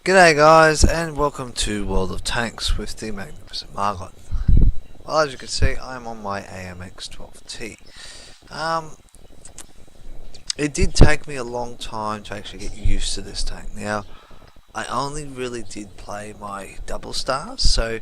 G'day guys, and welcome to World of Tanks with the Magnificent Margon. Well, as you can see, I'm on my AMX12T. It did take me a long time to actually get used to this tank. Now, I only really did play my double stars, so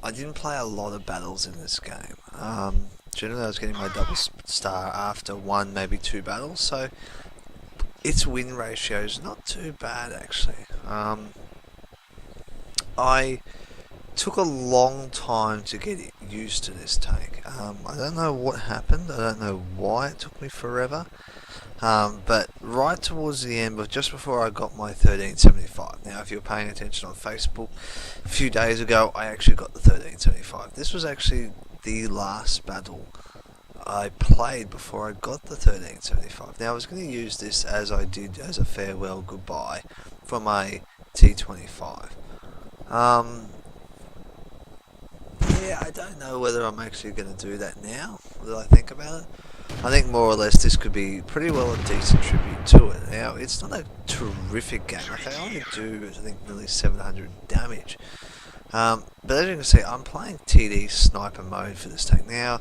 I didn't play a lot of battles in this game. Generally I was getting my double star after one, maybe two battles, so its win ratio is not too bad actually. I took a long time to get used to this tank. I don't know what happened. I don't know why it took me forever. But right towards the end, but just before I got my 1375. Now, if you're paying attention on Facebook, a few days ago, I actually got the 1375. This was actually the last battle I played before I got the 1375. Now, I was going to use this as I did as a farewell goodbye for my T25. Yeah, I don't know whether I'm actually going to do that now that I think about it. I think more or less this could be pretty well a decent tribute to it. Now, it's not a terrific game. Like, I only do, I think, nearly 700 damage. But as you can see, I'm playing TD sniper mode for this tank. Now,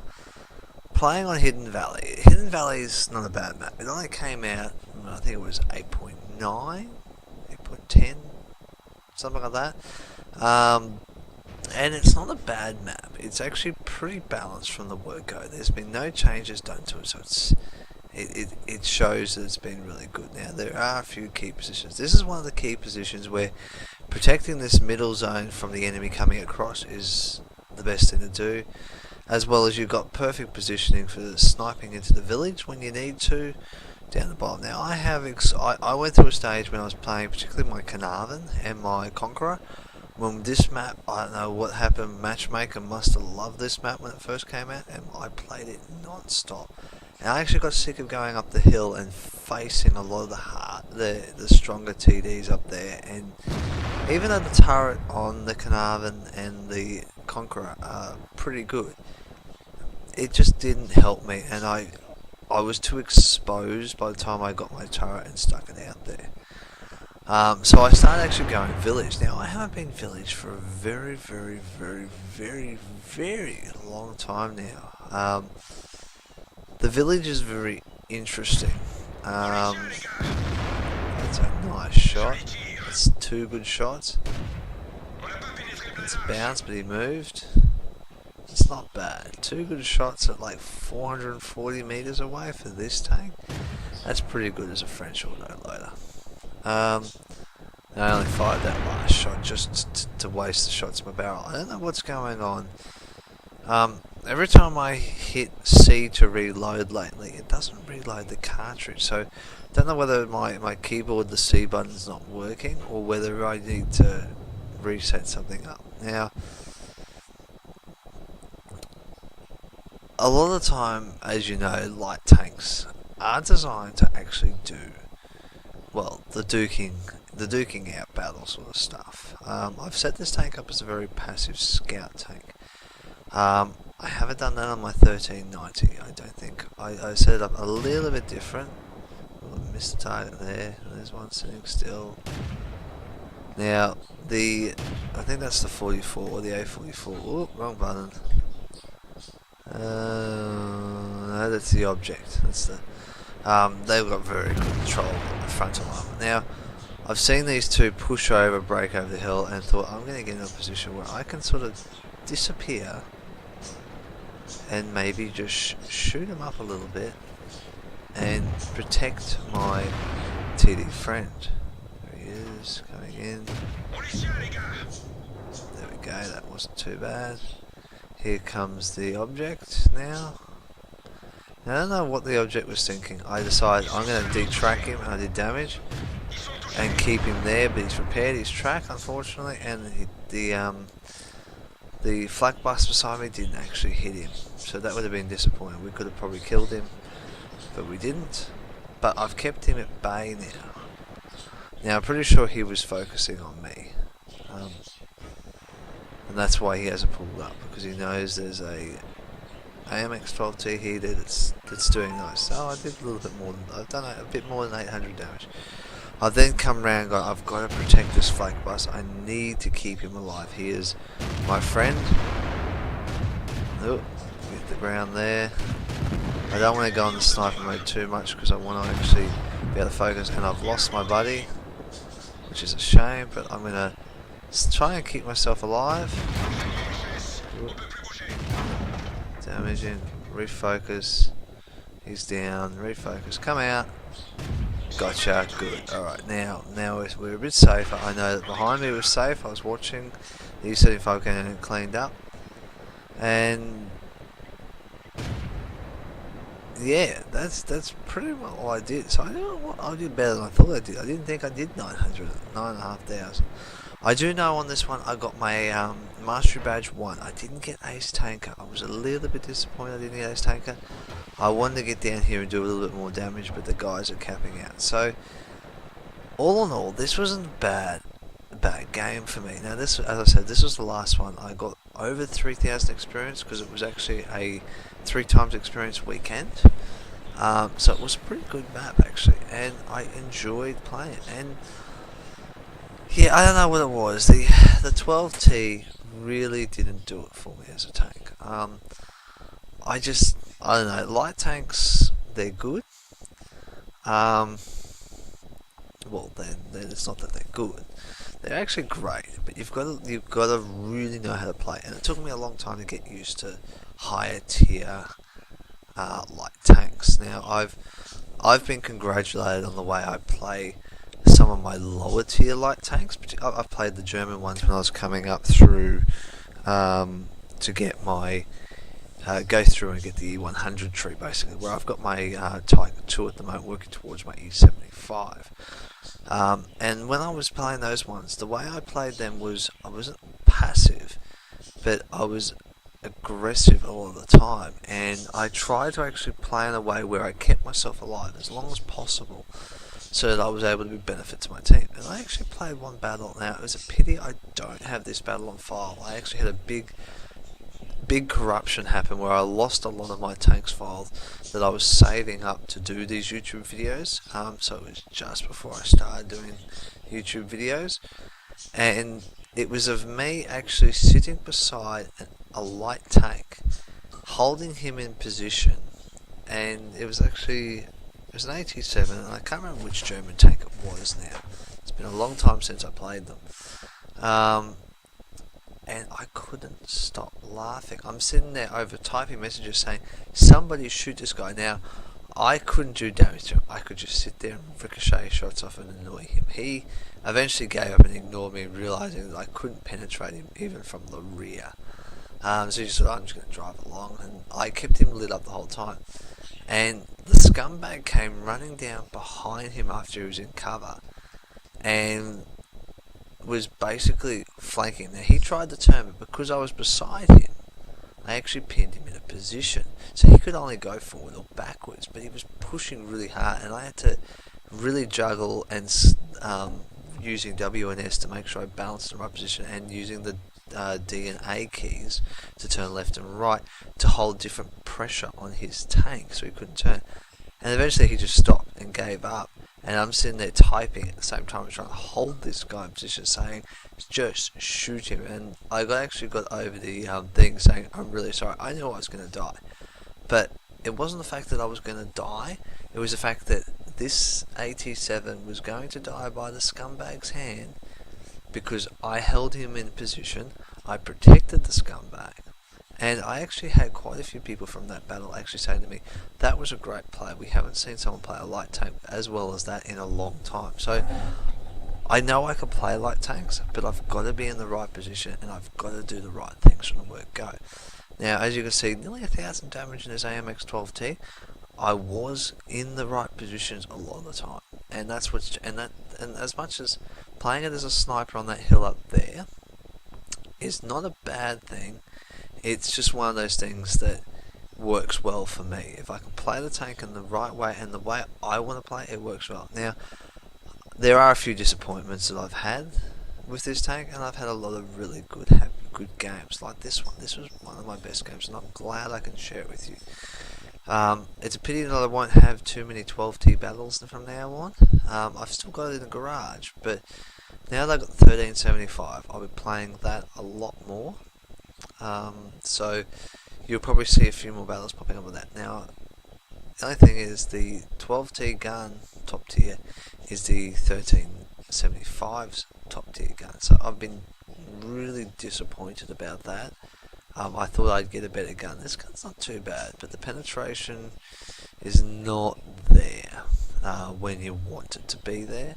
playing on Hidden Valley. Hidden Valley is not a bad map. It only came out, I think it was 8.9, 8.10, something like that. And it's not a bad map. It's actually pretty balanced from the word go. There's been no changes done to it, so it shows that it's been really good. Now, there are a few key positions. This is one of the key positions where protecting this middle zone from the enemy coming across is the best thing to do, as well as you've got perfect positioning for sniping into the village when you need to down the bottom. Now, I went through a stage when I was playing particularly my Carnarvon and my Conqueror. When this map, I don't know what happened, Matchmaker must have loved this map when it first came out, and I played it non-stop. And I actually got sick of going up the hill and facing a lot of the stronger TDs up there. And even though the turret on the Carnarvon and the Conqueror are pretty good, it just didn't help me, and I was too exposed by the time I got my turret and stuck it out there. So I started actually going village. Now, I haven't been village for a very, very, very, very, very long time now. The village is very interesting. That's a nice shot. That's two good shots. It's a bounce, but he moved. It's not bad. Two good shots at like 440 meters away for this tank. That's pretty good as a French autoloader. I only fired that last shot just to waste the shots in my barrel. I don't know what's going on. Every time I hit C to reload lately, it doesn't reload the cartridge. So I don't know whether my keyboard, the C button's not working, or whether I need to reset something up. Now, a lot of the time, as you know, light tanks are designed to actually do, well, the duking out battle sort of stuff. I've set this tank up as a very passive scout tank. I haven't done that on my 1390, I don't think. I set it up a little bit different. I missed the target there. There's one sitting still. Now, I think that's the 44 or the A44. Oh, wrong button. No, that's the object. That's the. They've got very good control of the frontal armor. Now, I've seen these two push over, break over the hill, and thought I'm going to get in a position where I can sort of disappear and maybe just shoot them up a little bit and protect my TD friend. There he is, coming in. There we go, that wasn't too bad. Here comes the object now. Now, I don't know what the object was thinking. I decided I'm going to detrack him, and I did damage and keep him there, but he's repaired his track, unfortunately, and the flak bus beside me didn't actually hit him, so that would have been disappointing. We could have probably killed him, but we didn't. But I've kept him at bay now. Now, I'm pretty sure he was focusing on me, and that's why he hasn't pulled up, because he knows there's a AMX12T here that's doing nice. Oh, I did a little bit more than, I've done a bit more than 800 damage. I've then come around and gone, I've got to protect this flak bus. I need to keep him alive. He is my friend. Oh, hit the ground there. I don't want to go on the sniper mode too much because I want to actually be able to focus, and I've lost my buddy, which is a shame, but I'm going to try and keep myself alive. Ooh. Damaging, refocus, he's down, refocus, come out. Gotcha, good. Alright, now we're a bit safer. I know that behind me was safe. I was watching the setting focus and it cleaned up. And yeah, that's pretty much all I did. So I don't know what I did better than I thought I did. I didn't think I did 9,500. I do know on this one I got my Mastery Badge 1. I didn't get Ace Tanker. I was a little bit disappointed I didn't get Ace Tanker. I wanted to get down here and do a little bit more damage, but the guys are capping out. So, all in all, this wasn't a bad game for me. Now, this, as I said, this was the last one. I got over 3,000 experience because it was actually a 3 times experience weekend. So it was a pretty good map actually, and I enjoyed playing it. And yeah, I don't know what it was. The 12T really didn't do it for me as a tank. I don't know. Light tanks, they're good. Well, then it's not that they're good. They're actually great, but you've got to really know how to play. And it took me a long time to get used to higher tier light tanks. Now I've been congratulated on the way I play some of my lower tier light tanks. I've played the German ones when I was coming up through to get my go through and get the E100 tree, basically, where I've got my Tiger 2 at the moment, working towards my E75. And when I was playing those ones, the way I played them was I wasn't passive, but I was aggressive a lot of the time, and I tried to actually play in a way where I kept myself alive as long as possible, so that I was able to be benefit to my team. And I actually played one battle. Now, it was a pity I don't have this battle on file. I actually had a big corruption happen where I lost a lot of my tanks files that I was saving up to do these YouTube videos. So it was just before I started doing YouTube videos, and it was of me actually sitting beside a light tank, holding him in position, and it was an AT7, and I can't remember which German tank it was now. It's been a long time since I played them. And I couldn't stop laughing. I'm sitting there over typing messages saying, somebody shoot this guy. Now, I couldn't do damage to him. I could just sit there and ricochet shots off and annoy him. He eventually gave up and ignored me, realizing that I couldn't penetrate him even from the rear. So he just thought, I'm just going to drive along. And I kept him lit up the whole time. And the scumbag came running down behind him after he was in cover, and was basically flanking. Now, he tried to turn, but because I was beside him, I actually pinned him in a position, so he could only go forward or backwards, but he was pushing really hard, and I had to really juggle and using W and S to make sure I balanced the right position, and using the D and A keys to turn left and right to hold different pressure on his tank so he couldn't turn. And eventually he just stopped and gave up. And I'm sitting there typing at the same time, trying to hold this guy in position, saying, just shoot him. And I actually got over the thing saying, I'm really sorry, I knew I was going to die. But it wasn't the fact that I was going to die, it was the fact that this AT7 was going to die by the scumbag's hand, because I held him in position, I protected the scumbag. And I actually had quite a few people from that battle actually saying to me, that was a great play. We haven't seen someone play a light tank as well as that in a long time. So I know I can play light tanks, but I've got to be in the right position and I've got to do the right things from the word go. Now, as you can see, nearly 1,000 damage in this AMX12T. I was in the right positions a lot of the time, and that's and as much as playing it as a sniper on that hill up there is not a bad thing. It's just one of those things that works well for me. If I can play the tank in the right way and the way I want to play it, it works well. Now, there are a few disappointments that I've had with this tank, and I've had a lot of really good games like this one. This was one of my best games, and I'm glad I can share it with you. It's a pity that I won't have too many 12T battles from now on. I've still got it in the garage, but now they've got 1375, I'll be playing that a lot more. So you'll probably see a few more battles popping up with that. Now, the only thing is the 12T gun top tier is the 1375's top tier gun. So I've been really disappointed about that. I thought I'd get a better gun. This gun's not too bad, but the penetration is not there when you want it to be there.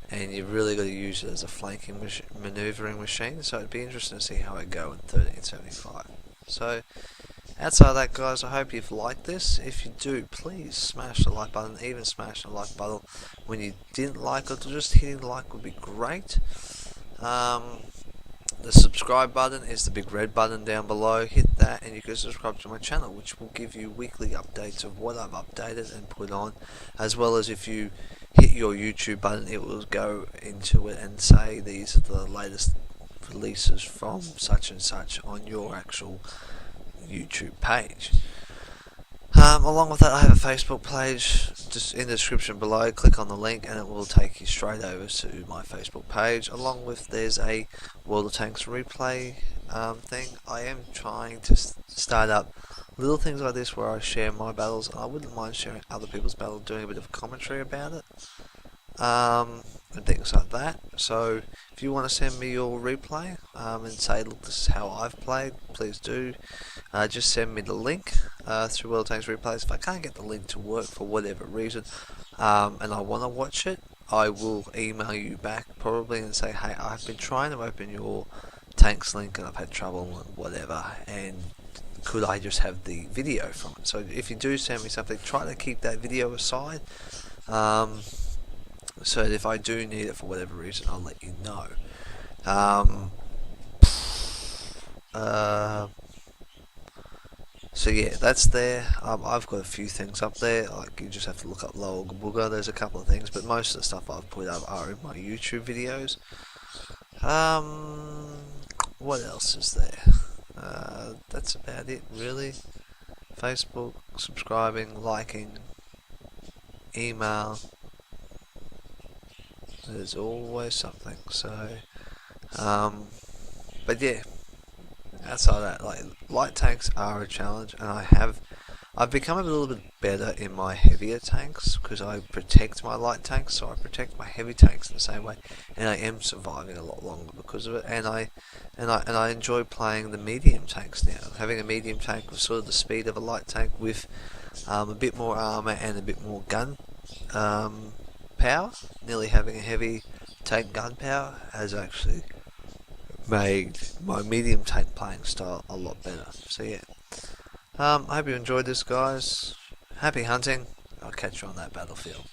And you've really got to use it as a flanking maneuvering machine. So it'd be interesting to see how it go in 1375. So outside of that, guys, I hope you've liked this. If you do, please smash the like button. Even smash the like button when you didn't like it. Just hitting the like would be great. The subscribe button is the big red button down below. Hit that and you can subscribe to my channel, which will give you weekly updates of what I've updated and put on, as well as if you hit your YouTube button, it will go into it and say these are the latest releases from such and such on your actual YouTube page. Along with that, I have a Facebook page just in the description below. Click on the link and it will take you straight over to my Facebook page. Along with, there's a World of Tanks replay thing. I am trying to start up little things like this where I share my battles. I wouldn't mind sharing other people's battles, doing a bit of commentary about it, and things like that. So if you want to send me your replay and say, look, this is how I've played, please do. Just send me the link through World of Tanks replays. If I can't get the link to work for whatever reason, and I want to watch it, I will email you back probably and say, hey, I've been trying to open your Tanks link and I've had trouble and whatever, and could I just have the video from it? So if you do send me something, try to keep that video aside, so that if I do need it for whatever reason, I'll let you know. So yeah, that's there. I've got a few things up there, like you just have to look up Lower Booger. There's a couple of things, but most of the stuff I've put up are in my YouTube videos. What else is there? That's about it, really. Facebook, subscribing, liking, email. There's always something. So, but yeah. Outside of that, like, light tanks are a challenge, and I've become a little bit better in my heavier tanks because I protect my light tanks, so I protect my heavy tanks in the same way, and I am surviving a lot longer because of it. And I enjoy playing the medium tanks now. Having a medium tank with sort of the speed of a light tank with a bit more armor and a bit more gun power. Nearly having a heavy tank gun power has actually made my medium tank playing style a lot better. So yeah, I hope you enjoyed this, guys. Happy hunting. I'll catch you on that battlefield.